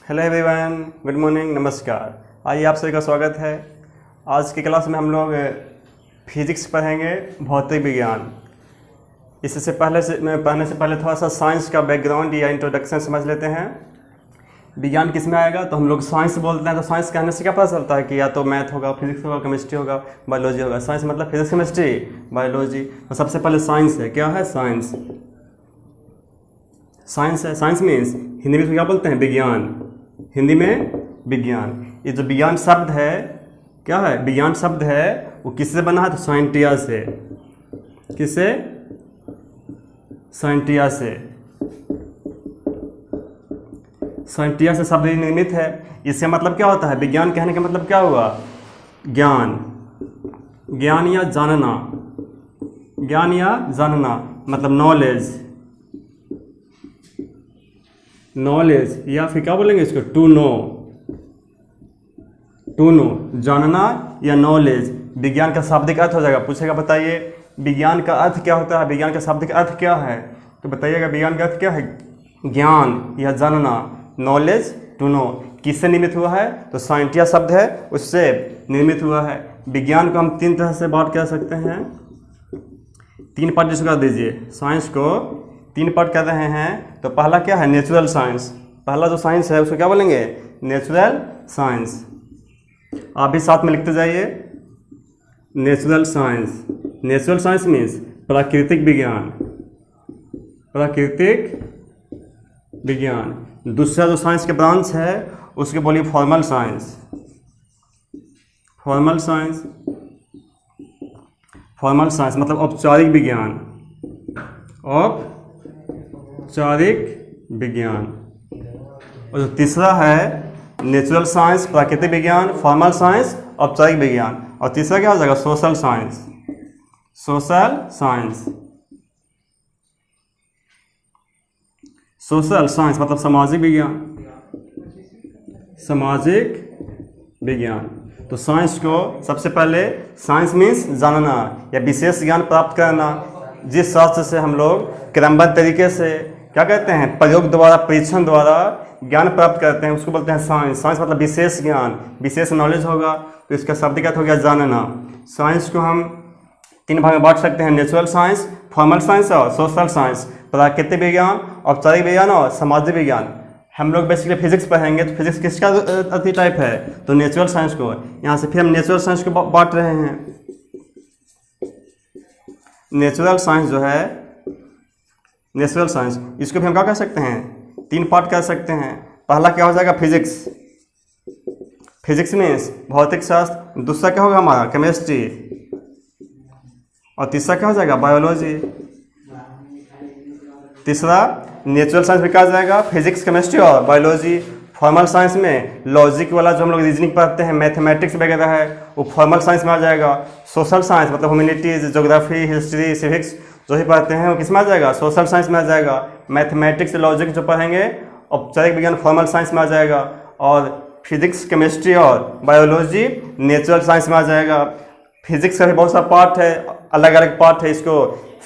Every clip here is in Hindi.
हेलो एवरीवन, गुड मॉर्निंग, नमस्कार। आइए आप सभी का स्वागत है। आज की क्लास में हम लोग फिजिक्स पढ़ेंगे, भौतिक विज्ञान। इससे पढ़ने से पहले थोड़ा सा साइंस का बैकग्राउंड या इंट्रोडक्शन समझ लेते हैं। विज्ञान किस में आएगा तो हम लोग साइंस बोलते हैं, तो साइंस कहने से क्या पता चलता है कि या तो मैथ होगा, फिजिक्स होगा, केमिस्ट्री होगा, बायोलॉजी होगा। साइंस मतलब फिजिक्स, केमिस्ट्री, बायोलॉजी। तो सबसे पहले साइंस है। क्या है साइंस? साइंस है। साइंस मीन्स हिंदी में क्या बोलते हैं? विज्ञान। हिंदी में विज्ञान। ये जो विज्ञान शब्द है, क्या है? विज्ञान शब्द है वो किससे बना है? तो साइंटिया से। किससे? साइंटिया से। साइंटिया से शब्द निर्मित है। इससे मतलब क्या होता है? विज्ञान कहने का मतलब क्या हुआ? ज्ञान। ज्ञान या जानना। ज्ञान या जानना मतलब नॉलेज। नॉलेज या फिर क्या बोलेंगे इसको? To know. टू नो, जानना या नॉलेज। विज्ञान का शाब्दिक अर्थ हो जाएगा। पूछेगा बताइए विज्ञान का अर्थ क्या होता है? विज्ञान का शाब्दिक अर्थ क्या है? तो बताइएगा विज्ञान का अर्थ क्या है? ज्ञान या जानना, नॉलेज, टू नो। किससे निर्मित हुआ है? तो साइंटिया शब्द है उससे निर्मित हुआ है। विज्ञान को हम तीन तरह से बात कर सकते हैं। तीन पार्ट जिसको कर दीजिए। साइंस को तीन पार्ट कर रहे हैं। तो पहला क्या है? Natural science. पहला जो साइंस है उसको क्या बोलेंगे? Natural science. आप भी साथ में लिखते जाइए, natural science. Natural science means प्राकृतिक विज्ञान। प्राकृतिक विज्ञान। दूसरा जो साइंस के ब्रांच है उसके बोलिए formal science. Formal science. Formal science मतलब औपचारिक विज्ञान। औपचारिक विज्ञान। और जो तीसरा है नेचुरल साइंस, प्राकृतिक विज्ञान, फॉर्मल साइंस, औपचारिक विज्ञान। और तीसरा क्या हो जाएगा? Social science. Social science. Social science मतलब सामाजिक विज्ञान। सामाजिक विज्ञान। तो साइंस को सबसे पहले, साइंस मीन्स जानना या विशेष ज्ञान प्राप्त करना। जिस शास्त्र से हम लोग क्रमबद्ध तरीके से क्या कहते हैं? प्रयोग द्वारा, परीक्षण द्वारा ज्ञान प्राप्त करते हैं उसको बोलते हैं साइंस। साइंस मतलब विशेष ज्ञान, विशेष नॉलेज होगा। तो इसका शाब्दिक अर्थ हो गया जानना। साइंस को हम तीन भाग में बांट सकते हैं: नेचुरल साइंस, फॉर्मल साइंस और सोशल साइंस। प्राकृतिक विज्ञान, औपचारिक विज्ञान और सामाजिक विज्ञान। हम लोग बेसिकली फिजिक्स पढ़ेंगे, तो फिजिक्स किसका अति टाइप है? तो नेचुरल साइंस को। यहाँ से फिर हम नेचुरल साइंस को बांट रहे हैं। नेचुरल साइंस जो है, नेचुरल साइंस, इसको भी हम क्या कह सकते हैं? तीन पार्ट कर सकते हैं। पहला क्या हो जाएगा? फिजिक्स। फिजिक्स मीन्स भौतिक शास्त्र। दूसरा क्या होगा हमारा? केमिस्ट्री। और तीसरा क्या हो जाएगा? बायोलॉजी। तीसरा नेचुरल साइंस में क्या आ जाएगा? फिजिक्स, केमिस्ट्री और बायोलॉजी। फॉर्मल साइंस में लॉजिक वाला जो हम लोग रीजनिंग पढ़ते हैं, मैथमेटिक्स वगैरह है, वो फॉर्मल साइंस में आ जाएगा। सोशल साइंस मतलब ह्यूमैनिटीज, ज्योग्राफी, हिस्ट्री, सिविक्स जो ही पढ़ते हैं वो किस में आ जाएगा? सोशल साइंस में आ जाएगा। मैथमेटिक्स, लॉजिक जो पढ़ेंगे औपचारिक विज्ञान फॉर्मल साइंस में आ जाएगा। और फिजिक्स, केमिस्ट्री और बायोलॉजी नेचुरल साइंस में आ जाएगा। फिजिक्स का भी बहुत सारा पार्ट है, अलग अलग पार्ट है। इसको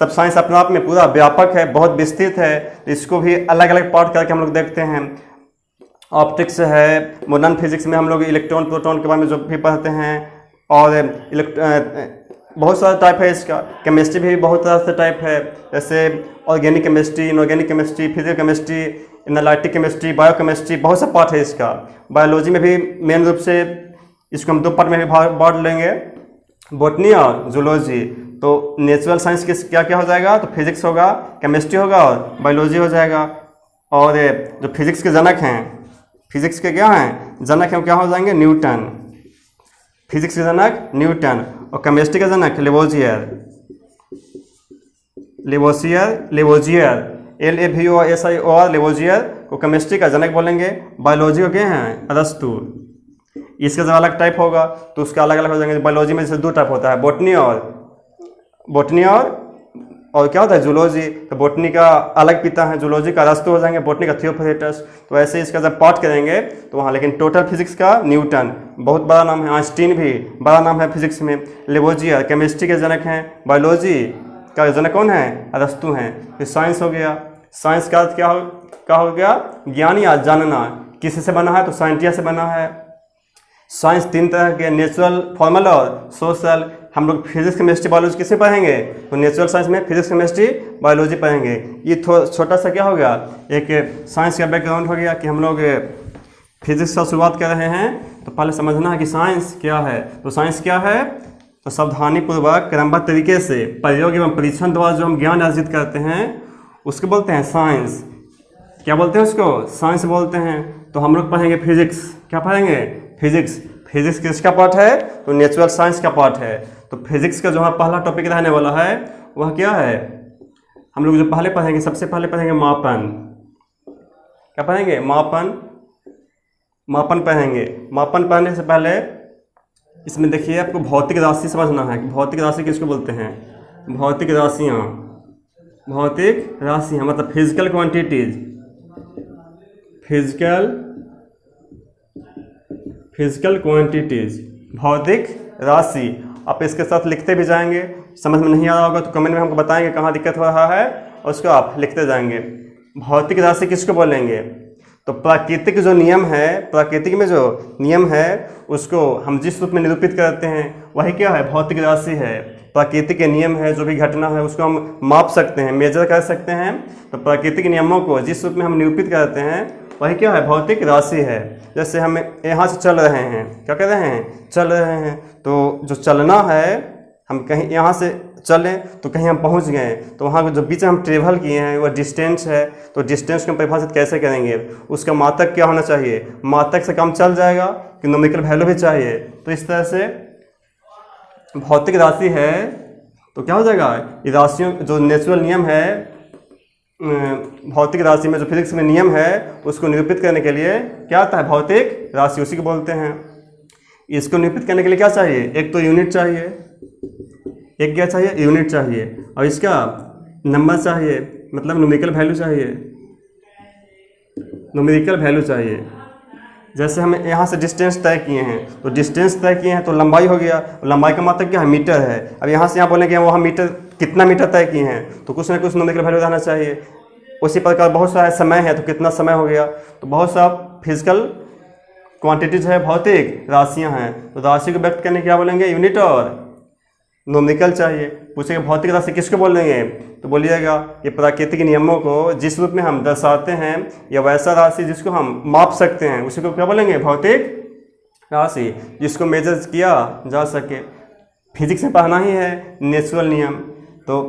सब साइंस अपने आप में पूरा व्यापक है, बहुत विस्तृत है। तो इसको भी अलग अलग पार्ट करके हम लोग देखते हैं। ऑप्टिक्स है, मॉडर्न फिजिक्स में हम लोग इलेक्ट्रॉन, प्रोटॉन के बारे में जो भी पढ़ते हैं। और बहुत सारा टाइप है इसका। केमिस्ट्री भी बहुत तरह से टाइप है, जैसे organic chemistry, inorganic chemistry, physical chemistry, analytic chemistry, bio chemistry, बहुत सा पार्ट है इसका। बायोलॉजी में भी मेन रूप से इसको हम दो पार्ट में भी बांट लेंगे, बॉटनी और जूलॉजी। तो नेचुरल साइंस किस क्या क्या हो जाएगा? तो फिजिक्स होगा, केमिस्ट्री होगा और बायोलॉजी हो जाएगा। और जो फिजिक्स के जनक हैं, फिजिक्स के क्या हैं? जनक हैं, क्या हो जाएंगे? न्यूटन। फिजिक्स के जनक न्यूटन। और केमिस्ट्री का जनक लेवोजियर। लेवोजियर, LAVOSIOR, लेवोजियर को केमिस्ट्री का जनक बोलेंगे। बायोलॉजी को क्या हैं? अरस्तु। इसका जो अलग टाइप होगा तो उसका अलग अलग हो जाएंगे। बायोलॉजी में जैसे दो टाइप होता है, बॉटनी और क्या होता है? जूलॉजी। तो बॉटनी का अलग पिता है, जूलॉजी का अरस्तु हो जाएंगे, बॉटनी का थियोफ्रास्टस। तो ऐसे इसका जब पार्ट करेंगे तो वहाँ, लेकिन टोटल फिजिक्स का न्यूटन बहुत बड़ा नाम है। आइंस्टीन भी बड़ा नाम है फिजिक्स में। लेवोजियर केमिस्ट्री के जनक हैं। बायोलॉजी का जनक कौन है? अरस्तु हैं। फिर साइंस हो गया। साइंस का अर्थ क्या हो गया? ज्ञान या जानना। किस से बना है, तो साइंटिया से बना है। साइंस 3 तरह के, नेचुरल, फॉर्मल और सोशल। हम लोग फिजिक्स केमिस्ट्री बायोलॉजी किसे पढ़ेंगे, तो नेचुरल साइंस में फिजिक्स केमिस्ट्री बायोलॉजी पढ़ेंगे। ये छोटा सा क्या हो गया, एक साइंस का बैकग्राउंड हो गया कि हम लोग फिजिक्स का शुरुआत कर रहे हैं। तो पहले समझना है कि साइंस क्या है। तो साइंस क्या है, तो सावधानीपूर्वक क्रमबद्ध तरीके से प्रयोग एवं परीक्षण द्वारा जो हम ज्ञान अर्जित करते हैं उसको बोलते हैं साइंस। क्या बोलते हैं उसको, साइंस बोलते हैं। तो हम लोग पढ़ेंगे फिजिक्स। क्या पढ़ेंगे, फिजिक्स। फिजिक्स किसका पार्ट है, तो नेचुरल साइंस का पार्ट है। तो फिजिक्स का जो हमारा पहला टॉपिक रहने वाला है वह क्या है, हम लोग जो पहले पढ़ेंगे, सबसे पहले पढ़ेंगे मापन। क्या पढ़ेंगे, मापन। मापन पढ़ेंगे। मापन पढ़ने से पहले इसमें देखिए आपको भौतिक राशि समझना है कि भौतिक राशि किसको बोलते हैं, भौतिक राशियाँ। भौतिक राशियाँ मतलब फिजिकल क्वांटिटीज, फिजिकल क्वांटिटीज, भौतिक राशि। आप इसके साथ लिखते भी जाएंगे। समझ में नहीं आ रहा होगा तो कमेंट में हमको बताएंगे कहाँ दिक्कत हो रहा है, और उसको आप लिखते जाएंगे। भौतिक राशि किसको बोलेंगे, तो प्राकृतिक जो नियम है, प्रकृति में जो नियम है उसको हम जिस रूप में निरूपित करते हैं वही क्या है, भौतिक राशि है। प्रकृति के नियम है, जो भी घटना है उसको हम माप सकते हैं, मेजर कर सकते हैं। तो प्राकृतिक नियमों को जिस रूप में हम निरूपित करते हैं वही क्या है, भौतिक राशि है। जैसे हम यहाँ से चल रहे हैं, क्या कर रहे हैं, चल रहे हैं। तो जो चलना है, हम कहीं यहाँ से चलें तो कहीं हम पहुँच गए, तो वहाँ जो बीच में हम ट्रेवल किए हैं वह डिस्टेंस है। तो डिस्टेंस को हम परिभाषित कैसे करेंगे, उसका मात्रक क्या होना चाहिए, मात्रक से कम चल जाएगा कि न्यूमेरिकल वैल्यू भी चाहिए। तो इस तरह से भौतिक राशि है तो क्या हो जाएगा, ये राशियों जो नेचुरल नियम है, भौतिक राशि में जो फिजिक्स में नियम है उसको निरूपित करने के लिए क्या आता है, भौतिक राशि, उसी को बोलते हैं। इसको निरूपित करने के लिए क्या चाहिए, एक तो यूनिट चाहिए, एक क्या चाहिए, यूनिट चाहिए, और इसका नंबर चाहिए, मतलब न्यूमेरिकल वैल्यू चाहिए, न्यूमेरिकल वैल्यू चाहिए। जैसे हम यहाँ से डिस्टेंस तय किए हैं, तो डिस्टेंस तय किए हैं तो लंबाई हो गया, लंबाई का मात्रक क्या है, मीटर है। अब यहाँ से यहाँ बोलेंगे वहाँ मीटर, कितना मीटर तय किए हैं, तो कुछ ना कुछ न्यूमेरिकल वैल्यू रहना चाहिए। उसी प्रकार बहुत सारा समय है तो कितना समय हो गया, तो बहुत सा फिजिकल क्वांटिटीज है, भौतिक राशियाँ हैं। तो राशि को व्यक्त करने क्या बोलेंगे, यूनिट और न्यूमेरिकल चाहिए। पूछेगा भौतिक राशि किसको बोलेंगे, तो बोलिएगा ये प्राकृतिक नियमों को जिस रूप में हम दर्शाते हैं, या वैसा राशि जिसको हम माप सकते हैं उसी को क्या बोलेंगे, भौतिक राशि, जिसको मेजर किया जा सके। फिजिक्स में पढ़ना ही है नेचुरल नियम। तो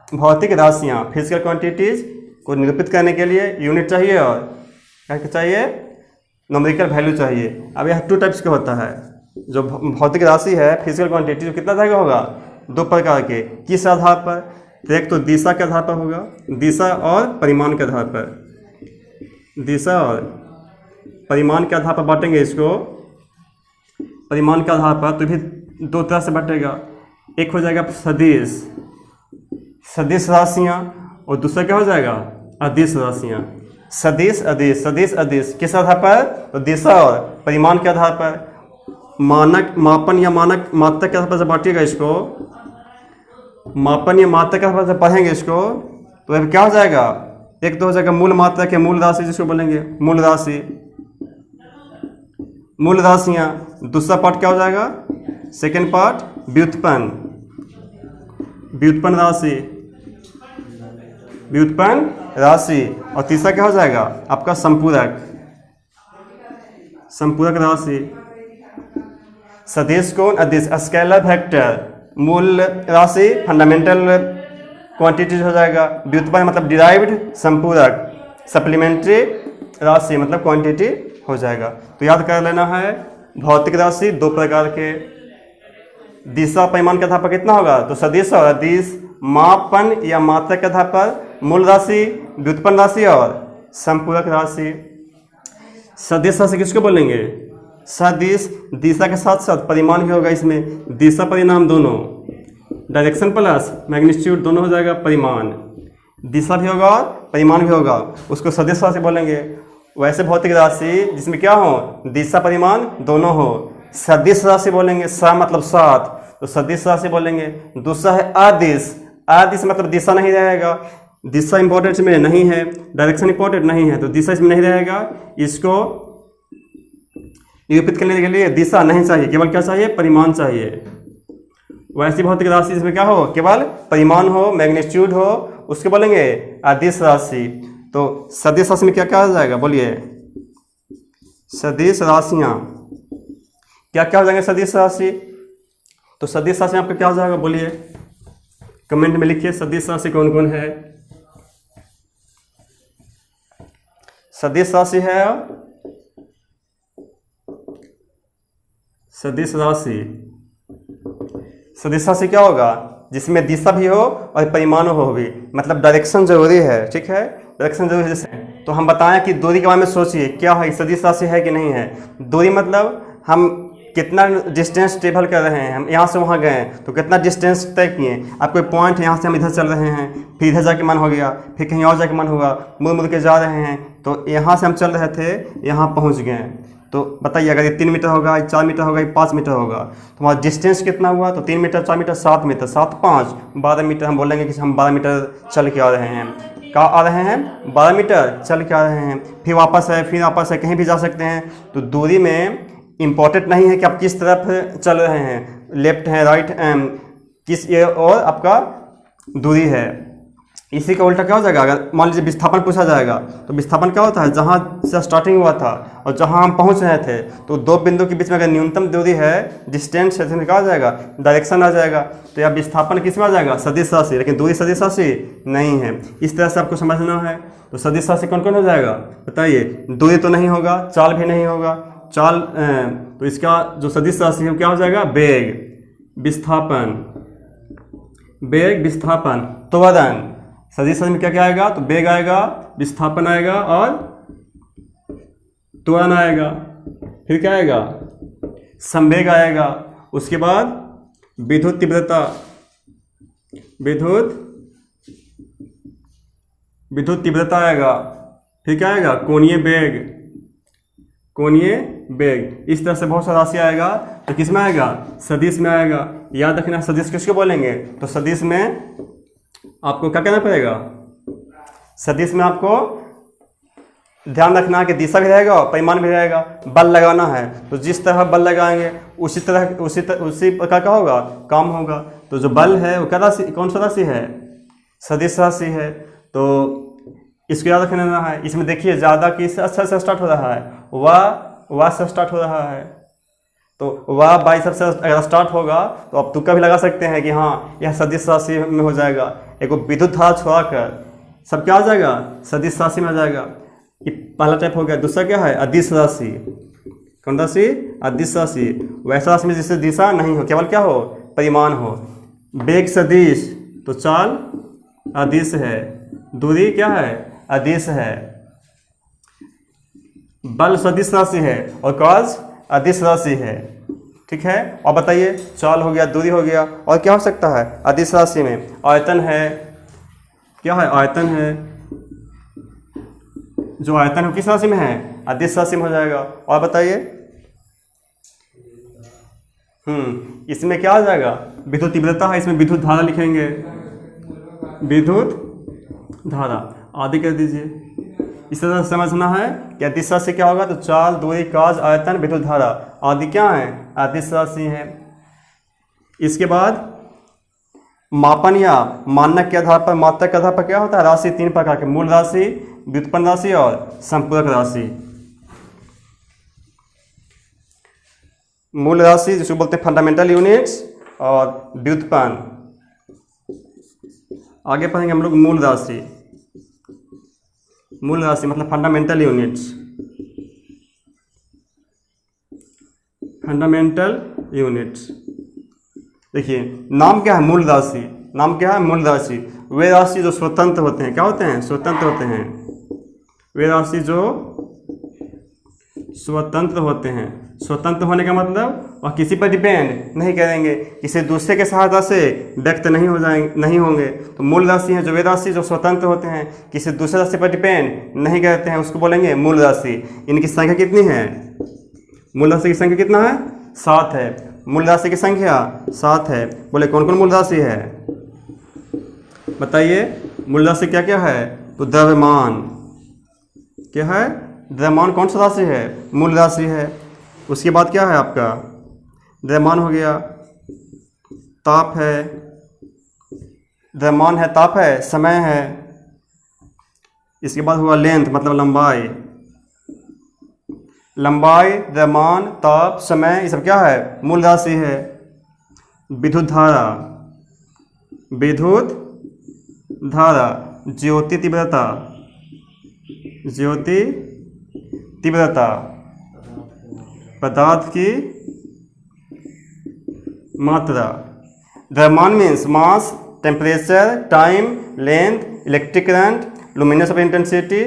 भौतिक राशियाँ, फिजिकल क्वांटिटीज को निरूपित करने के लिए यूनिट चाहिए और क्या चाहिए, न्यूमेरिकल वैल्यू चाहिए। अब यह 2 टाइप्स का होता है। जो भौतिक राशि है, फिजिकल क्वांटिटी, जो कितना तरह का होगा, 2 प्रकार के। किस आधार पर, तो एक तो दिशा के आधार पर होगा, दिशा और परिमाण के आधार पर। दिशा और परिमाण के आधार पर बांटेंगे इसको। परिमाण के आधार पर तो भी 2 तरह से बटेगा। एक हो जाएगा सदिश, सदिश राशियाँ, और दूसरा क्या हो जाएगा, अदिश राशियाँ। सदिश अदिश, सदिश अदिश किस आधार पर, तो दिशा और परिमाण के आधार पर। मानक, मापन या मानक मात्रक के आधार पर जब बांटिएगा इसको, मापन या मात्रक के आधार पर जब पढ़ेंगे इसको, तो अब क्या हो जाएगा, एक तो हो जाएगा मूल मात्रक है, मूल राशि जिसको बोलेंगे मूल राशि, मूल राशियाँ। दूसरा पार्ट क्या हो जाएगा, सेकेंड पार्ट व्युत्पन्न, व्युत्पन्न राशि, व्युत्पन्न राशि। और तीसरा क्या हो जाएगा आपका संपूरक, संपूरक राशि। सदिश कौन, अदिश, स्केलर वेक्टर, मूल राशि, फंडामेंटल क्वांटिटीज हो जाएगा। व्युत्पन्न मतलब डिराइव्ड, संपूरक, सप्लीमेंट्री राशि मतलब क्वांटिटी हो जाएगा। तो याद कर लेना है, भौतिक राशि 2 प्रकार के। दिशा परिमाण के आधार पर कितना होगा, तो सदिश और अदिश। मापन या मात्रक के आधार पर मूल राशि, व्युत्पन्न राशि और संपूरक राशि। सदिश राशि किसको बोलेंगे, सदिश, दिशा के साथ साथ परिमाण भी होगा इसमें। दिशा परिमाण दोनों, डायरेक्शन प्लस मैग्नीट्यूड दोनों हो जाएगा परिमाण। दिशा भी होगा और परिमाण भी होगा, उसको सदिश राशि बोलेंगे। वैसे भौतिक राशि जिसमें क्या हो, दिशा परिमाण दोनों हो, सदिश राशि बोलेंगे। सा मतलब साथ, तो सदिश राशि बोलेंगे। दूसरा है अदिश, अदिश मतलब दिशा नहीं रहेगा, दिशा इंपॉर्टेंट में नहीं है, डायरेक्शन इंपॉर्टेंट नहीं है, तो दिशा इसमें नहीं रहेगा। इसको निरूपित करने के लिए दिशा नहीं चाहिए, केवल क्या चाहिए, परिमाण चाहिए। वैसी भौतिक राशि जिसमें क्या हो, केवल परिमाण हो, मैग्नीट्यूड हो, उसके बोलेंगे अदिश राशि। तो सदिश राशि में क्या क्या हो जाएगा, बोलिए, सदिश राशियां क्या क्या हो जाएंगे सदिश राशि। तो सदिश राशि आपका क्या हो जाएगा, बोलिए, कमेंट में लिखिए सदिश राशि कौन कौन है। सदिश राशि है, सदिश राशि, सदिश राशि क्या होगा, जिसमें दिशा भी हो और परिमाण हो भी, मतलब डायरेक्शन जरूरी है, ठीक है, डायरेक्शन जरूरी है। जैसे तो हम बताएं कि दूरी के बारे में सोचिए, क्या है सदिश राशि है कि नहीं है। दूरी मतलब हम कितना डिस्टेंस ट्रेवल कर रहे हैं, हम यहाँ से वहाँ गए तो कितना डिस्टेंस तय किए। आप कोई पॉइंट यहाँ से हम इधर चल रहे हैं, फिर इधर जाके मन हो गया, फिर कहीं और जाके मन होगा, मुड़ मुड़ के जा रहे हैं, तो यहाँ से हम चल रहे थे, यहाँ पहुँच गए। तो बताइए, अगर ये 3 मीटर होगा, 4 मीटर होगा, 5 मीटर होगा, तो हमारा डिस्टेंस कितना हुआ। तो 3 मीटर, 4 मीटर, 7 मीटर, 7, 5, 12 मीटर। हम बोलेंगे कि हम 12 मीटर चल के आ रहे हैं। कहाँ आ रहे हैं, 12 मीटर चल के आ रहे हैं। फिर वापस है, फिर वापस है, कहीं भी जा सकते हैं। तो दूरी में इम्पॉर्टेंट नहीं है कि आप किस तरफ चल रहे हैं, लेफ्ट है, राइट, किस ये और आपका दूरी है। इसी का उल्टा क्या हो जाएगा, अगर मान लीजिए विस्थापन पूछा जाएगा, तो विस्थापन क्या होता है, जहाँ से स्टार्टिंग हुआ था और जहाँ हम पहुँच रहे थे, तो दो बिंदु के बीच में अगर न्यूनतम दूरी है, डिस्टेंस है, तो क्या आ जाएगा, डायरेक्शन आ जाएगा। तो यह विस्थापन किस में आ जाएगा, सदिश राशि, लेकिन दूरी सदिश राशि नहीं है। इस तरह से आपको समझना है। तो सदिश राशि कौन कौन हो जाएगा, बताइए। दूरी तो नहीं होगा, चाल भी नहीं होगा, चाल तो इसका जो सदिश राशि है क्या हो जाएगा, वेग, विस्थापन, वेग, विस्थापन, त्वरण। सदिश राशि में क्या क्या आएगा, तो वेग आएगा, विस्थापन आएगा और त्वरण आएगा। फिर क्या आएगा, संवेग आएगा। उसके बाद विद्युत तीव्रता, विद्युत तीव्रता आएगा। फिर क्या आएगा, कोणीय वेग, कोणीय वेग। इस तरह से बहुत सारा राशि आएगा। तो किस में आएगा, सदिश में आएगा। याद रखना सदिश किसको बोलेंगे, तो सदिश में आपको क्या कहना पड़ेगा, सदिश में आपको ध्यान रखना है कि दिशा भी रहेगा और परिमाण भी रहेगा। बल लगाना है तो जिस तरह बल लगाएंगे उसी प्रकार का होगा, काम होगा। तो जो बल है वो क्या राशि, कौन सा राशि है, सदिश राशि है। तो इसको याद रखना है। इसमें देखिए ज़्यादा किस अक्षर से स्टार्ट हो रहा है, वाह से स्टार्ट हो रहा है। तो वाह बाई सबसे अगर स्टार्ट होगा तो आप तुक्का भी लगा सकते हैं कि हाँ यह सदिश राशि में हो जाएगा। एक विद्युत धारा छोड़ा कर सब क्या आ जाएगा, सदिश राशि में आ जाएगा। ये पहला टाइप हो गया। दूसरा क्या है, अदिश राशि। कौन राशि, अदिश राशि। वैसा राशि में जिससे दिशा नहीं हो, केवल क्या हो, परिमाण हो। वेग सदिश, तो चाल अदिश है, दूरी क्या है, अदिश है। बल सदिश राशि है और कॉज अदिश राशि है, ठीक है। और बताइए, चाल हो गया, दूरी हो गया, और क्या हो सकता है अदिश राशि में, आयतन है। क्या है, आयतन है। जो आयतन है किस राशि में है, अदिश राशि में हो जाएगा। और बताइए, इसमें क्या आ जाएगा, विद्युत तीव्रता है, इसमें विद्युत धारा लिखेंगे, विद्युत धारा आदि कर दीजिए। इस तरह से समझना है कि अदिश राशि क्या होगा, तो चाल, दूरी, काज, आयतन, विद्युत धारा आदि क्या है, अदिश राशि है। इसके बाद मापन या मानक के आधार पर, मात्रक के आधार पर क्या होता है, राशि 3 प्रकार के, मूल राशि, व्युत्पन्न राशि और संपूरक राशि। मूल राशि जिसको बोलते हैं फंडामेंटल यूनिट्स, और व्युत्पन्न आगे पढ़ेंगे हम लोग। मूल राशि, मूल राशि मतलब फंडामेंटल यूनिट्स, फंडामेंटल यूनिट्स। देखिए नाम क्या है, मूल राशि। नाम क्या है, मूल राशि। वे राशि जो स्वतंत्र होते हैं, क्या होते हैं, स्वतंत्र होते हैं। वे राशि जो स्वतंत्र होते हैं। स्वतंत्र होने का मतलब वह किसी पर डिपेंड नहीं करेंगे, किसी दूसरे के सहायता से व्यक्त नहीं हो जाएंगे, नहीं होंगे। तो मूल राशि है जो वे राशि जो स्वतंत्र होते हैं, किसी दूसरे राशि पर डिपेंड नहीं करते हैं, उसको बोलेंगे मूल राशि। इनकी संख्या कितनी है, मूल राशि की संख्या कितना है, 7 है। मूल राशि की संख्या 7 है। बोले कौन कौन मूल राशि है, बताइए। मूल राशि क्या क्या है, तो द्रव्यमान। क्या है, द्रव्यमान कौन सा राशि है, मूल राशि है। उसके बाद क्या है आपका, द्रव्यमान हो गया, ताप है, द्रव्यमान है, ताप है, समय है। इसके बाद हुआ लेंथ मतलब लंबाई। लंबाई, द्रव्यमान, ताप, समय, ये सब क्या है, मूल राशि है। विद्युत धारा, विद्युत धारा, ज्योति तीव्रता, ज्योति तीव्रता, पदार्थ की मात्रा। द्रव्यमान means mass, temperature, time, length, electric current, luminous of intensity,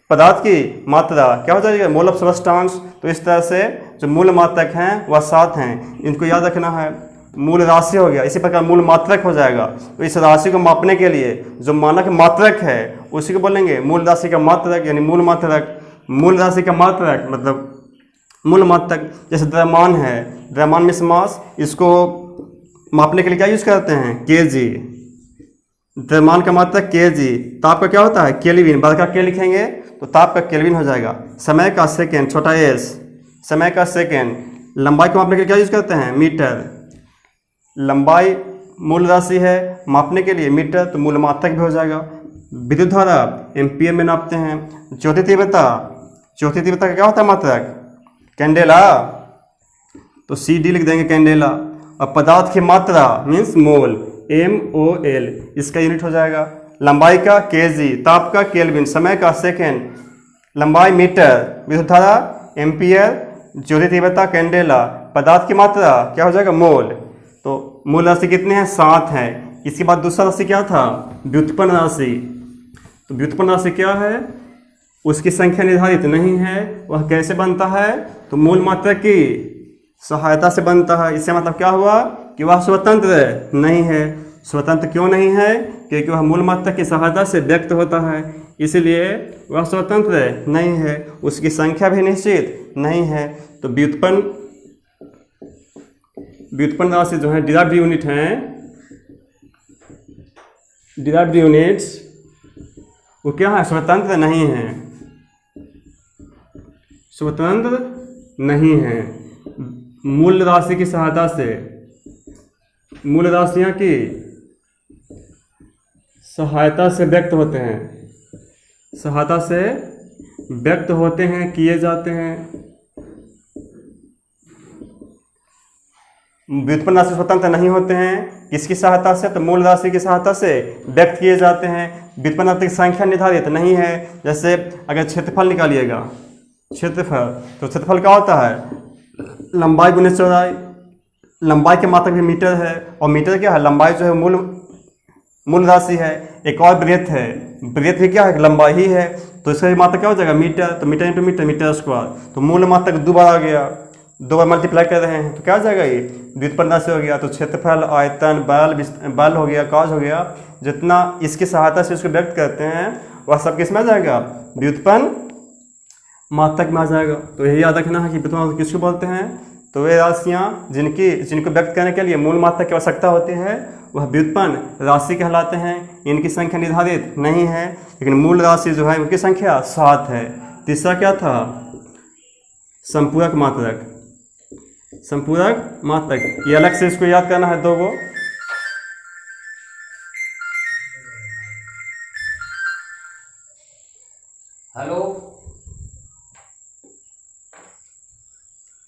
पदार्थ की मात्रा क्या हो जाएगा, मोल ऑफ सब्सटेंस। तो इस तरह से जो मूल मात्रक हैं वह 7 हैं, इनको याद रखना है। मूल राशि हो गया, इसी प्रकार मूल मात्रक हो जाएगा। तो इस राशि को मापने के लिए जो मानक मात्रक है उसी को बोलेंगे मूल राशि का मात्रक, यानी मूल मात्रक। मूल राशि का मात्रक मतलब मूल मात्रक। जैसे द्रव्यमान है, द्रव्यमान में मास, इसको मापने के लिए क्या यूज करते हैं, केजी। द्रव्यमान का मात्रक केजी। ताप का क्या होता है, केल्विन, बड़ा का के लिखेंगे तो ताप का केल्विन हो जाएगा। समय का सेकेंड, छोटा एस, समय का सेकेंड। लंबाई को मापने के लिए क्या यूज करते हैं, मीटर। लंबाई मूल राशि है, मापने के लिए मीटर, तो मूल मात्रक भी हो जाएगा। विद्युत धारा एम्पियर में नापते हैं। ज्योति तीव्रता, ज्योति तीव्रता का क्या होता है मात्रक, कैंडेला, तो CD लिख देंगे कैंडेला। अब पदार्थ की मात्रा मीन्स मोल, MOL, इसका यूनिट हो जाएगा। लंबाई का केजी, ताप का केल्विन, समय का सेकेंड, लंबाई मीटर, विद्युत धारा एम्पियर, ज्योति तीव्रता कैंडेला, पदार्थ की मात्रा क्या हो जाएगा, मोल। तो मूल राशि कितने हैं, 7 हैं। इसके बाद दूसरा राशि क्या था, व्युत्पन्न राशि। तो व्युत्पन्न राशि क्या है, उसकी संख्या निर्धारित नहीं है। वह कैसे बनता है, तो मूल मात्रक की सहायता से बनता है। इससे मतलब क्या हुआ कि वह स्वतंत्र नहीं है। स्वतंत्र क्यों नहीं है, क्योंकि वह मूल मात्रक की सहायता से व्यक्त होता है, इसलिए वह स्वतंत्र नहीं है। उसकी संख्या भी निश्चित नहीं है। तो व्युत्पन्न राशि जो है, डिराइव्ड यूनिट हैं, डिराइव्ड यूनिट्स वो क्या है, स्वतंत्र नहीं है, स्वतंत्र नहीं है। मूल राशि की सहायता से, मूल राशियां की सहायता से व्यक्त होते हैं, सहायता से व्यक्त होते हैं, किए जाते हैं। व्युत्पन्न राशि स्वतंत्र नहीं होते हैं, किसकी सहायता से, तो मूल राशि की सहायता से व्यक्त किए जाते हैं। व्युत्पन्न राशि की संख्या निर्धारित नहीं है। जैसे अगर क्षेत्रफल निकालिएगा, क्षेत्रफल, तो क्षेत्रफल क्या होता है, लंबाई गुने चौड़ाई। लंबाई के मात्रक भी मीटर है, और मीटर क्या है, लंबाई जो है मूल राशि है। एक और ब्रेथ है, ब्रेथ भी क्या है, लंबाई ही है, तो इसका भी मात्रक क्या हो जाएगा, मीटर। तो metre into metre, metre square. तो मूल मात्रक 2 बार आ गया, 2 बार मल्टीप्लाई कर रहे हैं, तो क्या आ जाएगा, ये व्युत्पन्न राशि हो गया। तो क्षेत्रफल, आयतन, बल हो गया, काज हो गया, जितना इसकी सहायता से उसको व्यक्त करते हैं वह सब किस में आ जाएगा, व्युत्पन्न मात्रक में आ जाएगा। तो यही याद रखना है कि व्युत्पन्न मात्रक किसको बोलते हैं, तो वे राशियाँ जिनको व्यक्त करने के लिए मूल मात्रक की आवश्यकता होती है वह व्युत्पन्न राशि कहलाते हैं। इनकी संख्या निर्धारित नहीं है, लेकिन मूल राशि जो है उनकी संख्या 7 है। तीसरा क्या था, संपूरक मात्रक। संपूरक मात्रक, ये अलग से इसको याद करना है 2 गो। हेलो,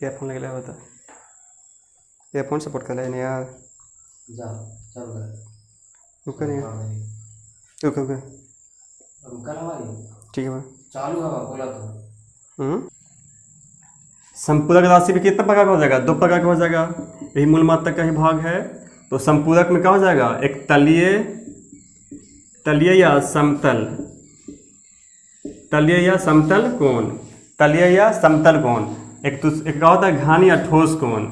एयरफोन लगे होता है, एयरफोन सपोर्ट कर लेने यार। जाओ चल गए, रुका नहीं, रुका रुका, रुका ना भाई, ठीक है भाई, चालू है बोला तो। संपूरक राशि भी कितना प्रकार का हो जाएगा, 2 प्रकार का हो जाएगा, यही मूल मात्रक का ही भाग है। तो संपूरक में क्या हो जाएगा, एक तलीय या समतल, तलीय या समतल कोण, तलीय या समतल कोण। एक क्या होता है, घन या ठोस कोण।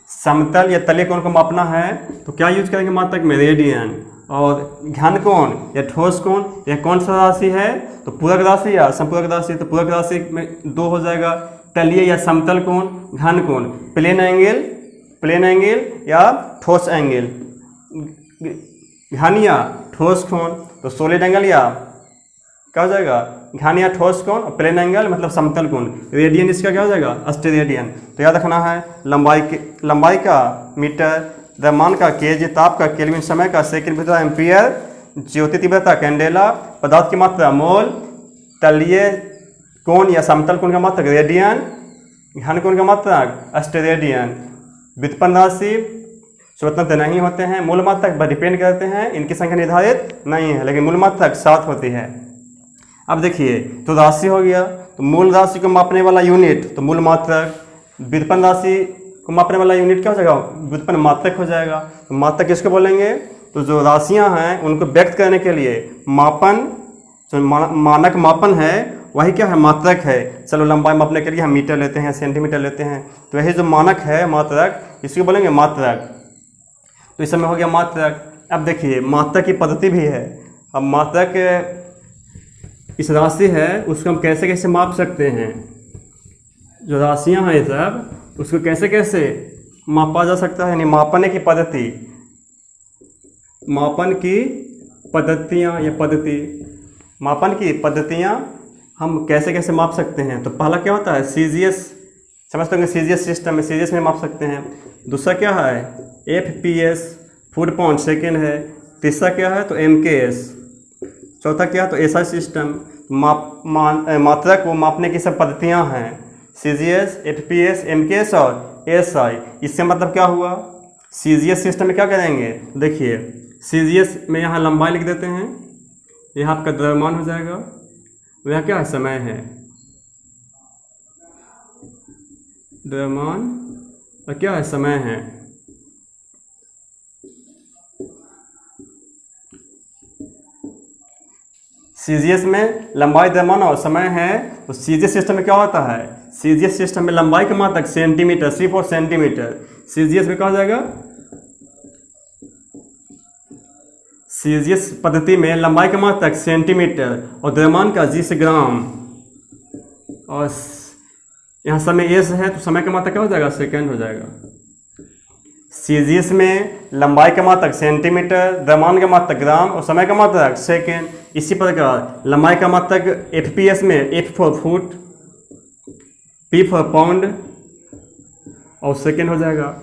समतल या तलीय कोण को मापना है तो क्या यूज करेंगे मात्रक में, रेडियन। और घन कोण या ठोस कोण, यह कौन सा राशि है, तो पूरक राशि या संपूरक राशि। तो पूरक राशि में 2 हो जाएगा, तलीय या समतल कोण, घन कोण, प्लेन एंगल या ठोस एंगल, घन या ठोस कोण। तो सॉलिड एंगल या क्या हो जाएगा, घन या ठोस कोण और प्लेन एंगल मतलब समतल कोण। रेडियन इसका क्या हो जाएगा? 80 रेडियन। तो याद रखना है लंबाई का मीटर, द्रव्यमान का केजी, ताप का केल्विन, समय का सेकंड, विद्युत एम्पियर, ज्योति तीव्रता कैंडेला, पदार्थ की मात्रा मोल, तलीय कोण या समतल कोण का मात्रक रेडियन, घन कोण का मात्रक 80 रेडियन। व्युत्पन्न राशि स्वतंत्र नहीं होते हैं, मूल मात्रक पर डिपेंड करते हैं, इनकी संख्या निर्धारित नहीं है, लेकिन मूल मात्रक 7 होती है। अब देखिए, तो राशि हो गया, तो मूल राशि को मापने वाला यूनिट तो मूल मात्रक, व्युत्पन्न राशि को मापने वाला यूनिट क्या हो जाएगा? व्युत्पन्न मात्रक हो जाएगा। तो मात्रक किसको बोलेंगे? तो जो राशियां हैं उनको व्यक्त करने के लिए मापन, जो मानक मापन है वही क्या है? मात्रक है। चलो लंबाई मापने के लिए हम मीटर लेते हैं, सेंटीमीटर लेते हैं, तो यही जो मानक है मात्रक, इसको बोलेंगे मात्रक। तो इस समय हो गया मात्रक। अब देखिए मात्रक की पद्धति भी है। अब मात्रक इस राशि है उसको हम कैसे कैसे माप सकते हैं, जो राशियां हैं सब उसको कैसे कैसे मापा जा सकता है, यानी मापने की पद्धति, मापन की पद्धतियाँ या मापन की पद्धतियाँ हम कैसे कैसे माप सकते हैं। तो पहला क्या होता है? सीजीएस, समझते होंगे सीजीएस सिस्टम है, सीजीएस में माप सकते हैं। दूसरा क्या है? एफपीएस, फुट पाउंड सेकेंड है। तीसरा क्या है? तो एमकेएस। चौथा क्या है? तो एसआई सिस्टम। मात्रक को मापने की सब पद्धतियाँ हैं, सीजीएस, एफपीएस, एमकेएस और एसआई। इससे मतलब क्या हुआ? सीजीएस सिस्टम में क्या करेंगे? देखिए सीजीएस में यहाँ लंबाई लिख देते हैं, यह आपका द्रव्यमान हो जाएगा, वह क्या है? समय है, द्रव्यमान और क्या है? समय है। सीजीएस में लंबाई, द्रव्यमान और समय है। तो सीजीएस सिस्टम में क्या होता है? सीजीएस सिस्टम में लंबाई का मात्रक सेंटीमीटर, सिर्फ और सेंटीमीटर। सीजीएस में क्या हो जाएगा? सीजीएस पद्धति में लंबाई का मात्रक सेंटीमीटर और द्रव्यमान का जी से ग्राम, और यहाँ समय एस है तो समय का मात्रक क्या हो जाएगा? सेकंड हो जाएगा। सीजीएस में लंबाई का मात्रक सेंटीमीटर, द्रव्यमान का मात्रक ग्राम और समय का मात्रक सेकंड। इसी प्रकार लंबाई का मात्रक एफपीएस में F for foot, P for pound और सेकंड हो जाएगा,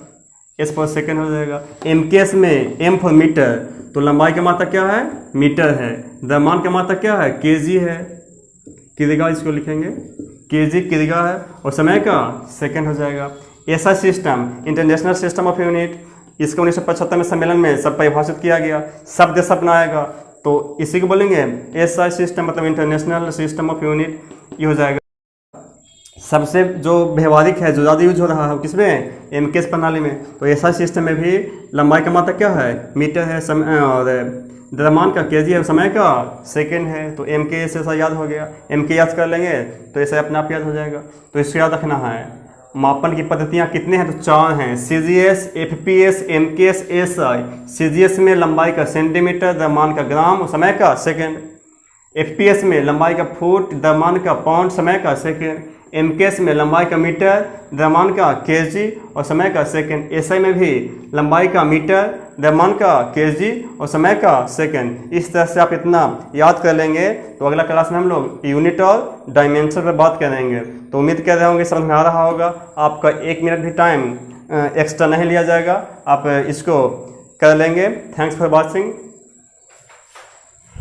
एस फॉर सेकंड हो जाएगा। एमकेएस में एम फॉर मीटर, तो लंबाई का मात्रक क्या है? मीटर है। द्रव्यमान का मात्रक क्या है? केजी है, किग्रा इसको लिखेंगे, केजी किग्रा है, और समय का सेकंड हो जाएगा। ऐसा system international system of unit, इसको 1975 में सम्मेलन में सब परिभाषित किया गया, शब्द अपनाएगा, तो इसी को बोलेंगे एसआई सिस्टम, मतलब इंटरनेशनल सिस्टम ऑफ यूनिट, ये हो जाएगा। सबसे जो व्यवहारिक है, जो ज़्यादा यूज हो रहा है किसमें? एमकेएस प्रणाली में। तो एसआई सिस्टम में भी लंबाई का मात्रक क्या है? मीटर है, समय और द्रव्यमान का केजी है, समय का सेकंड है। तो एमकेएस ऐसा याद हो गया, एमके याद कर लेंगे तो ऐसा अपने आप याद हो जाएगा। तो इसको याद रखना है। मापन की पद्धतियाँ कितने हैं? तो 4 हैं, CGS, FPS, MKS, SI. CGS में लंबाई का सेंटीमीटर, द्रव्यमान का ग्राम और समय का सेकंड। एफपीएस में लंबाई का फुट, द्रव्यमान का पाउंड, समय का सेकंड। एमकेएस में लंबाई का मीटर, द्रव्यमान का केजी और समय का सेकंड। एसआई में भी लंबाई का मीटर, द्रव्यमान का केजी और समय का सेकंड। इस तरह से आप इतना याद कर लेंगे तो अगला क्लास में हम लोग यूनिट और डायमेंशन पर बात करेंगे। तो उम्मीद कर रहे होंगे समझ में आ रहा होगा। आपका 1 मिनट भी टाइम एक्स्ट्रा नहीं लिया जाएगा, आप इसको कर लेंगे। Thanks for watching.